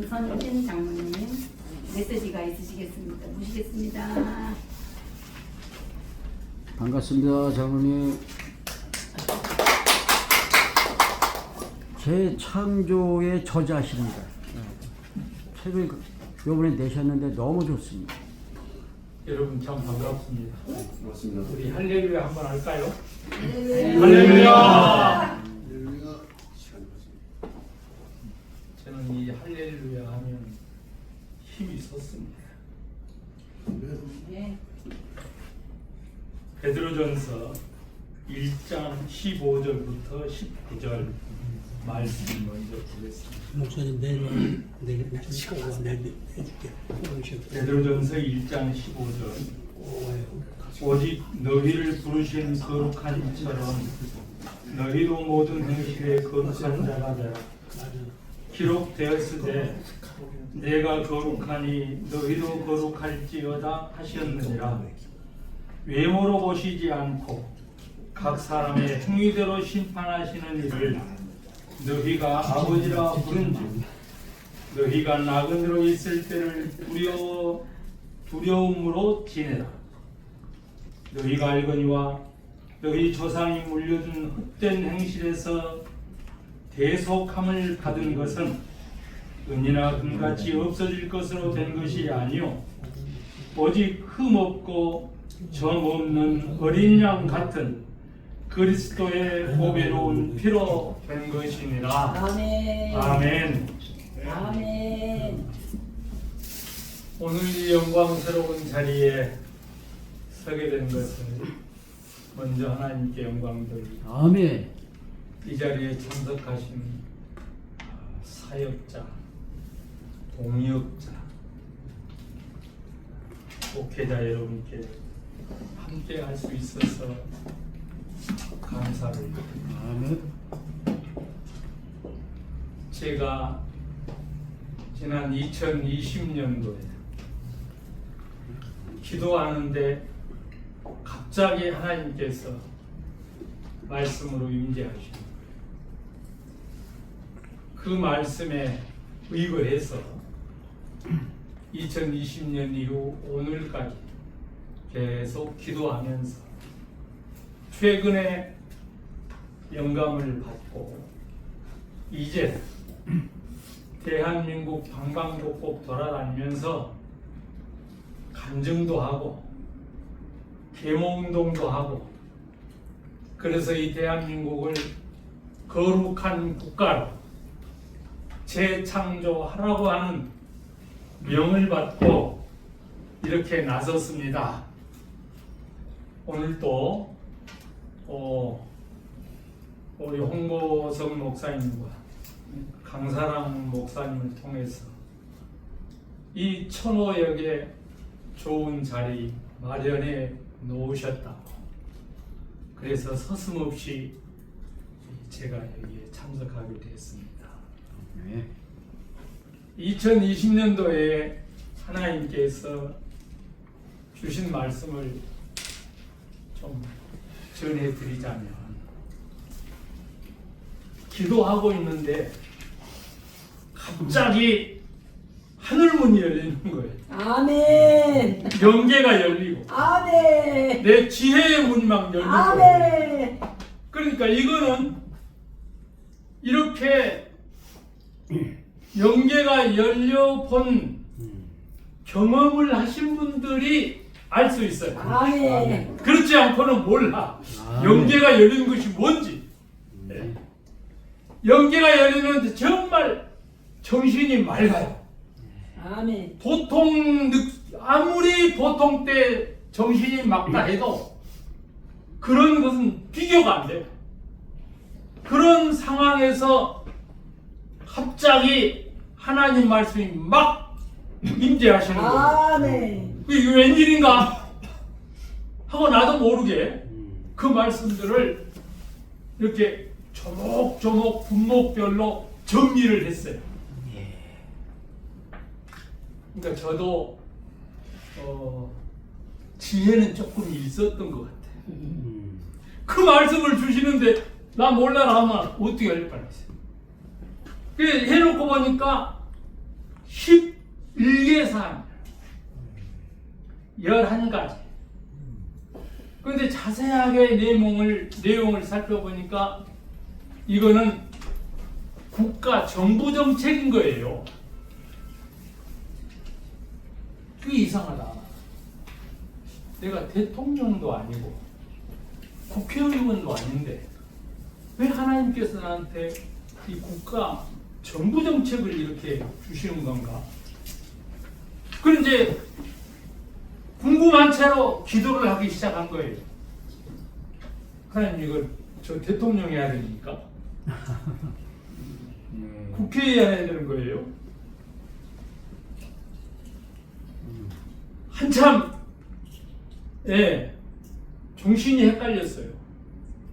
선진 장로님 메시지가 있으시겠습니다. 모시겠습니다. 반갑습니다, 장로님. 재창조의 저자십니다. 책을 이번에 내셨는데 너무 좋습니다. 여러분 참 반갑습니다. 고맙습니다. 우리 할렐루야 한번 할까요? 네. 할렐루야. 시간이 맞습니다. 저는 이 할렐루야 하면 힘이 솟습니다. 네. 베드로전서 1장 15절부터 19절 말씀 먼저 보겠습니다. 목사님 내일 해줄게. 베드로전서 1장 15절 오직 너희를 부르신 거룩한 이처럼 너희도 모든 행실에 거룩한 자가 되라. 기록되었으되 내가 거룩하니 너희도 거룩할지어다 하셨느니라. 외모로 보시지 않고 각 사람의 행위대로 심판하시는 이를 너희가 아버지라 부른즉 너희가 나그네로 있을 때를 두려움으로 지내라. 너희가 알거니와 너희 조상이 물려준 헛된 행실에서 대속함을 받은 것은 은이나 금같이 없어질 것으로 된 것이 아니요 오직 흠없고 점없는 어린 양 같은 그리스도의 보배로운 피로 된 것이니라. 아멘. 아멘. 아멘. 오늘 이 영광스러운 자리에 서게 된 것은 먼저 하나님께 영광 돌리고 아멘. 이 자리에 참석하신 사역자, 동역자, 목회자 여러분께 함께 할 수 있어서 감사를 드립니다. 아멘. 제가 지난 2020년도에 기도하는데 갑자기 하나님께서 말씀으로 임재하시고 그 말씀에 의거해서 2020년 이후 오늘까지 계속 기도하면서 최근에 영감을 받고 이제 대한민국 방방곡곡 돌아다니면서 간증도 하고 계모운동도 하고 그래서 이 대한민국을 거룩한 국가로 재창조하라고 하는 명을 받고 이렇게 나섰습니다. 오늘도 우리 홍보석 목사님과 강사랑 목사님을 통해서 이 천호역에 좋은 자리 마련해 놓으셨다고 그래서 서슴없이 제가 여기에 참석하게 됐습니다. 네. 2020년도에 하나님께서 주신 말씀을 좀 전해드리자면 기도하고 있는데 갑자기 하늘문이 열리는 거예요. 아멘. 영계가 열리고 아멘. 내 지혜의 문이 막 열리고 아멘. 그러니까 이거는 이렇게 영계가 열려본 경험을 하신 분들이 알 수 있어요. 아멘. 그렇지 않고는 몰라. 아멘. 영계가 열리는 것이 뭔지. 네. 영계가 열리는데 정말 정신이 맑아요. 아멘. 아무리 보통 때 정신이 맑다 해도 그런 것은 비교가 안 돼요. 그런 상황에서 갑자기 하나님 말씀이 막 임재하시는 거예요. 아멘. 이게 웬일인가 하고 나도 모르게 그 말씀들을 이렇게 조목조목 분목별로 정리를 했어요. 그러니까 저도 지혜는 조금 있었던 것 같아요. 그 말씀을 주시는데 나 몰라라 하면 어떻게 할 뻔했어요. 해놓고 보니까 사항 11가지. 그런데 자세하게 내용을 살펴보니까 이거는 국가 정부 정책인 거예요. 그게 이상하다. 내가 대통령도 아니고 국회의원도 아닌데 왜 하나님께서 나한테 이 국가 정부 정책을 이렇게 주시는 건가? 그럼 이제 궁금한 채로 기도를 하기 시작한 거예요. 하나님, 이거 저 대통령 해야 되니까 국회에 해야 되는 거예요. 한참 정신이 헷갈렸어요.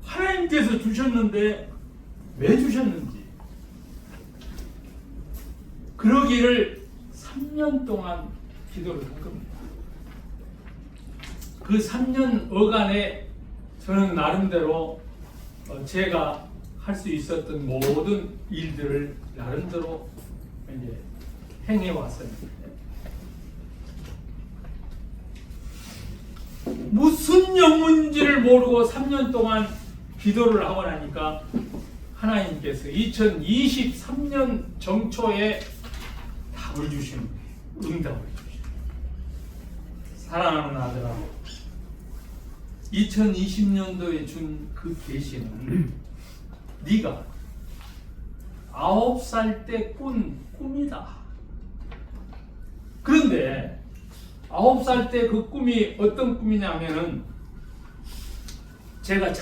하나님께서 주셨는데 왜 주셨는지. 그러기를 3년 동안 기도를 한 겁니다. 그 3년 어간에 저는 나름대로 제가 할 수 있었던 모든 일들을 나름대로 이제 행해왔어요. 무슨 영문인지를 모르고 3년 동안 기도를 하고 나니까 하나님께서 2023년 정초에 답을 주시는 거예요. 응답을 주시는 거예요. 사랑하는 아들아, 2020년도에 준 그 계시는 네가 9살 때 꾼 꿈이다. 그런데 9살 때 그 꿈이 어떤 꿈이냐면은 제가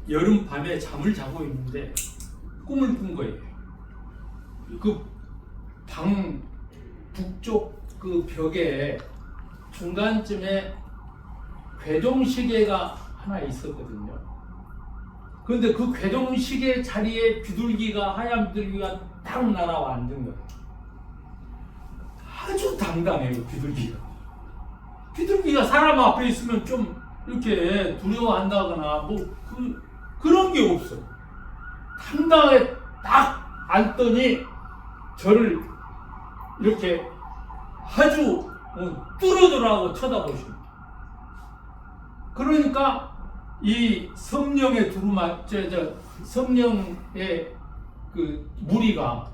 여름 밤에 잠을 자고 있는데 꿈을 꾼 거예요. 그 방 북쪽 그 벽에 중간쯤에 괴종시계가 하나 있었거든요. 그런데 그 괴종시계 자리에 하얀 비둘기가 딱 날아와 앉은 거예요. 아주 당당해요, 비둘기가. 비둘기가 사람 앞에 있으면 좀 이렇게 두려워한다거나 그런 게 없어. 당당하게 딱 앉더니 저를 이렇게 아주 뚫어두라고 쳐다보십니다. 그러니까 이 성령의 성령의 그 무리가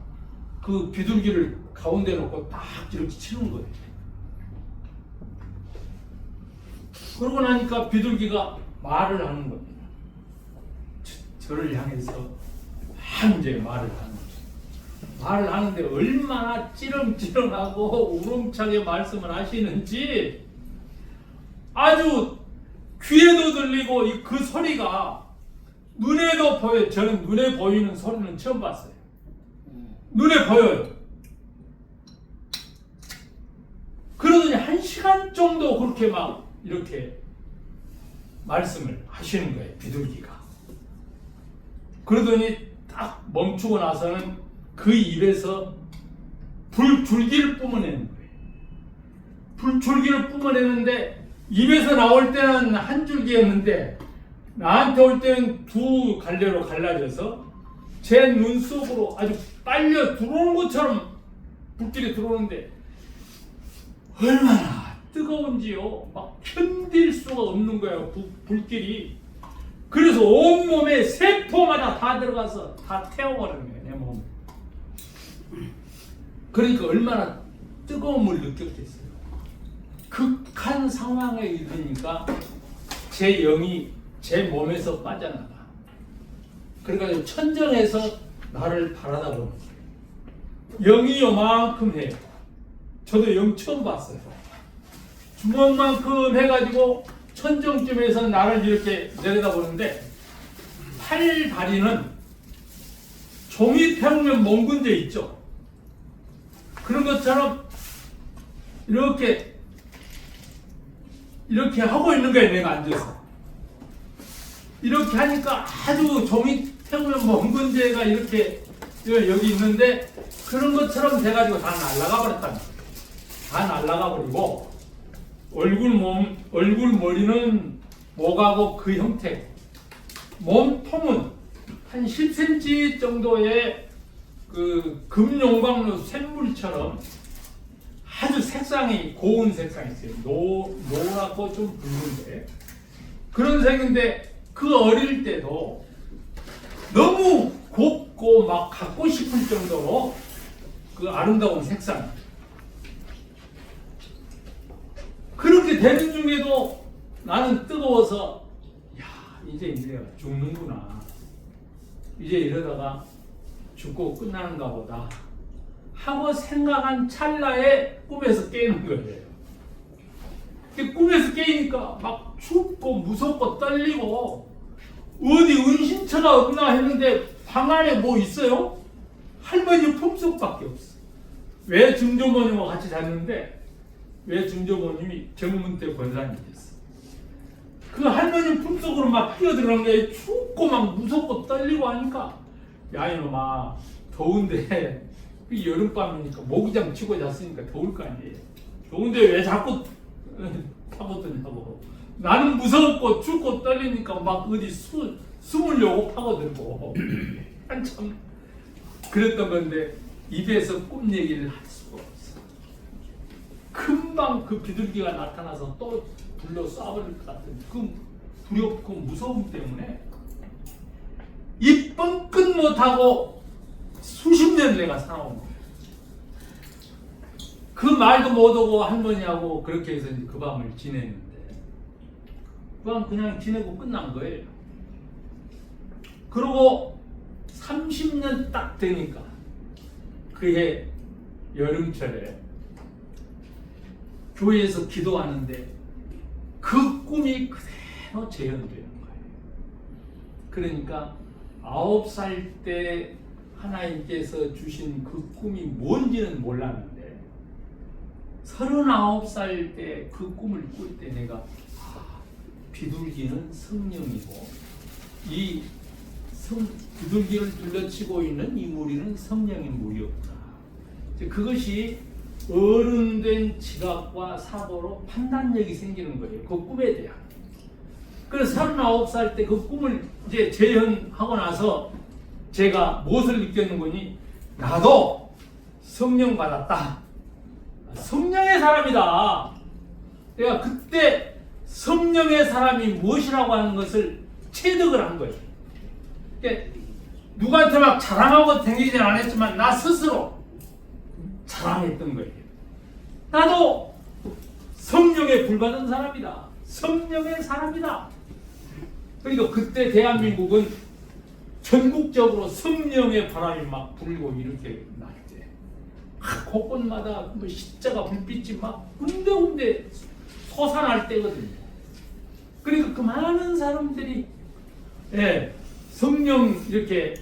그 비둘기를 가운데 놓고 딱 이렇게 치는 거예요. 그러고 나니까 비둘기가 말을 하는 겁니다. 저를 향해서 이제 말을 하는 거죠. 말을 하는데 얼마나 찌렁찌렁하고 우렁차게 말씀을 하시는지 아주 귀에도 들리고 그 소리가 눈에도 보여요. 저는 눈에 보이는 소리는 처음 봤어요. 눈에 보여요. 그러더니 1시간 정도 그렇게 막 이렇게 말씀을 하시는 거예요, 비둘기가. 그러더니 딱 멈추고 나서는 그 입에서 불줄기를 뿜어내는 거예요. 불줄기를 뿜어내는데 입에서 나올 때는 한 줄기였는데 나한테 올 때는 두 갈래로 갈라져서 제 눈 속으로 아주 빨려 들어오는 것처럼 불길이 들어오는데 얼마나 뜨거운지요. 막 견딜 수가 없는 거예요, 불길이. 그래서 온몸에 세포마다 다 들어가서 다 태워버리는 거예요, 내 몸을. 그러니까 얼마나 뜨거움을 느꼈겠어요. 극한 상황에 이르니까 제 영이 제 몸에서 빠져나가. 그러니까 천정에서 나를 바라다보는 거예요. 영이 요만큼 해요. 저도 영 처음 봤어요. 주먹만큼 해가지고 천정쯤에서 나를 이렇게 내려다보는데 팔 다리는 종이 태우면 멍근 데 있죠. 그런 것처럼 이렇게 하고 있는 거예요, 내가 앉아서. 이렇게 하니까 아주 종이 태우면 멍근 데가 이렇게 여기 있는데 그런 것처럼 돼가지고 다 날아가 버렸다는 거예요. 다 날아가 버리고 얼굴 머리는 목하고 그 형태, 몸통은 한 10cm 정도의 그 금용광로 샘물처럼 아주 색상이 고운 색상이 있어요. 노랗고 좀 붉은데 그런 색인데 그 어릴 때도 너무 곱고 막 갖고 싶을 정도로 그 아름다운 색상. 그렇게 되는 중에도 나는 뜨거워서 야 이제 내가 죽는구나. 이제 이러다가 죽고 끝나는가 보다 하고 생각한 찰나에 꿈에서 깨는 거예요. 꿈에서 깨니까 막 춥고 무섭고 떨리고 어디 은신처가 없나 했는데 방 안에 뭐 있어요? 할머니 품속밖에 없어. 왜 증조모님과 같이 잤는데 왜 증조모님이 정문대 권사님이었어. 그 할머니 품속으로 막 뛰어들어간 게 춥고 막 무섭고 떨리고 하니까 야 이놈아 더운데 여름밤이니까 모기장 치고 잤으니까 더울 거 아니에요. 더운데 왜 자꾸 파고드냐고. 나는 무섭고 춥고 떨리니까 막 어디 숨으려고 파고들고 한참 그랬던 건데 입에서 꿈 얘기를 할 수가 없어. 금방 그 비둘기가 나타나서 또 불러 쏴버릴 것 같은 그 두렵고 무서움 때문에 입 뻥끗 못하고 수십 년 내가 살아온 거예요. 그 말도 못하고 할머니하고 그렇게 해서 그 밤을 지냈는데 그 밤 그냥 지내고 끝난 거예요. 그러고 30년 딱 되니까 그해 여름철에 교회에서 기도하는데 그 꿈이 그대로 재현되는 거예요. 그러니까 9살 때 하나님께서 주신 그 꿈이 뭔지는 몰랐는데 39살 때 그 꿈을 꿀 때 내가 비둘기는 성령이고 이 비둘기를 둘러치고 있는 이 무리는 성령의 무리였구나. 그것이 어른된 지각과 사고로 판단력이 생기는 거예요. 그 꿈에 대한. 그래서 39살 때 그 꿈을 이제 재현하고 나서 제가 무엇을 느꼈는 거니? 나도 성령 받았다. 성령의 사람이다. 내가 그때 성령의 사람이 무엇이라고 하는 것을 체득을 한 거예요. 그러니까 누구한테 막 자랑하고 다니지는 않았지만 나 스스로 자랑했던 거예요. 나도 성령에 불받은 사람이다. 성령의 사람이다. 그러니까 그때 대한민국은 전국적으로 성령의 바람이 막 불고 이렇게 날 때 곳곳마다 뭐 십자가 불빛이 막 군데군데 솟아날 때거든요. 그러니까 그 많은 사람들이 성령 이렇게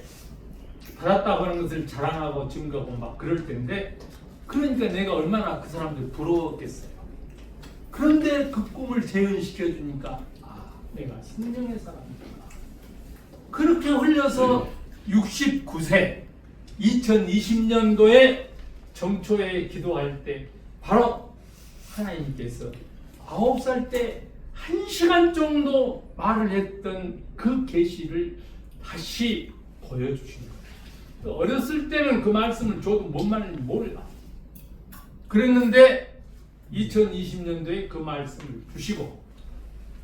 받았다고 하는 것을 자랑하고 증거하고 막 그럴 텐데 그러니까 내가 얼마나 그 사람들 부러웠겠어요. 그런데 그 꿈을 재현시켜 주니까 내가 성령의 사람이다. 그렇게 흘려서 69세 2020년도에 정초에 기도할 때 바로 하나님께서 9살 때 1시간 정도 말을 했던 그 계시를 다시 보여주신 거예요. 어렸을 때는 그 말씀을 줘도 뭔 말인지 몰라. 그랬는데 2020년도에 그 말씀을 주시고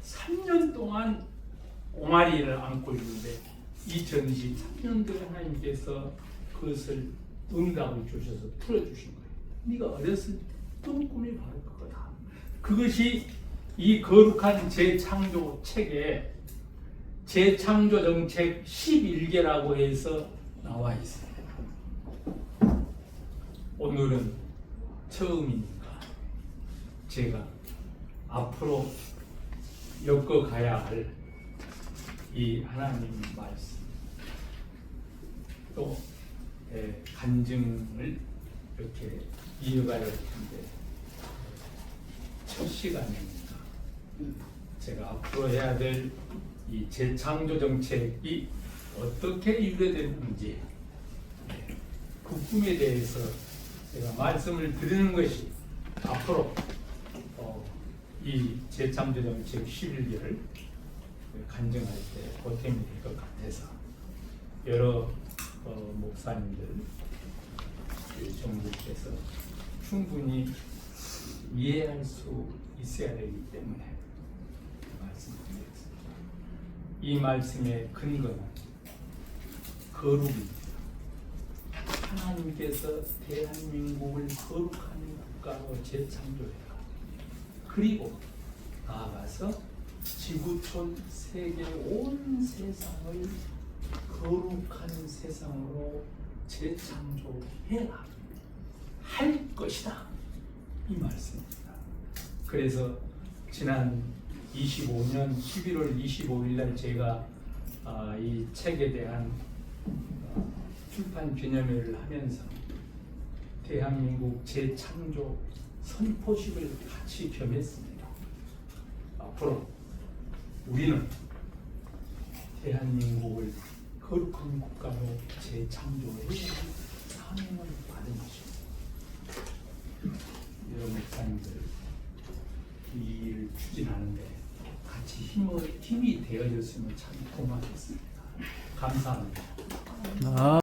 3년 동안 옹알이를 안고 있는데 2023년도에 하나님께서 그것을 응답을 주셔서 풀어주신 거예요. 네가 어렸을 때 꾼 꿈이 바로 그거다. 그것이 이 거룩한 재창조 책에 재창조 정책 11개라고 해서 나와 있어요. 오늘은 처음이니까 제가 앞으로 엮어가야 할 이 하나님 말씀 또 간증을 이렇게 이어가야 할 텐데 첫 시간이니까 제가 앞으로 해야 될 이 재창조 정책이 어떻게 유래됐는지 그 꿈에 대해서 제가 말씀을 드리는 것이 앞으로 이 재창조 정책 11개를 간증할 때 보탬이 될 것 같아서 여러 목사님들 정부께서 충분히 이해할 수 있어야 되기 때문에 말씀드리겠습니다. 이 말씀의 근거는 거룩입니다. 하나님께서 대한민국을 거룩한 국가로 재창조해라. 그리고 나아가서 지구촌 세계 온 세상을 거룩한 세상으로 재창조해라 할 것이다, 이 말씀입니다. 그래서 지난 25년 11월 25일 날 제가 이 책에 대한 출판 기념회를 하면서 대한민국 재창조 선포식을 같이 겸했습니다. 앞으로 우리는 대한민국을 거룩한 국가로 재창조해야 할 사명을 받은 것입니다. 여러 목사님들 이 일을 추진하는데 같이 힘이 되어줬으면 참 고맙겠습니다. 감사합니다. 아.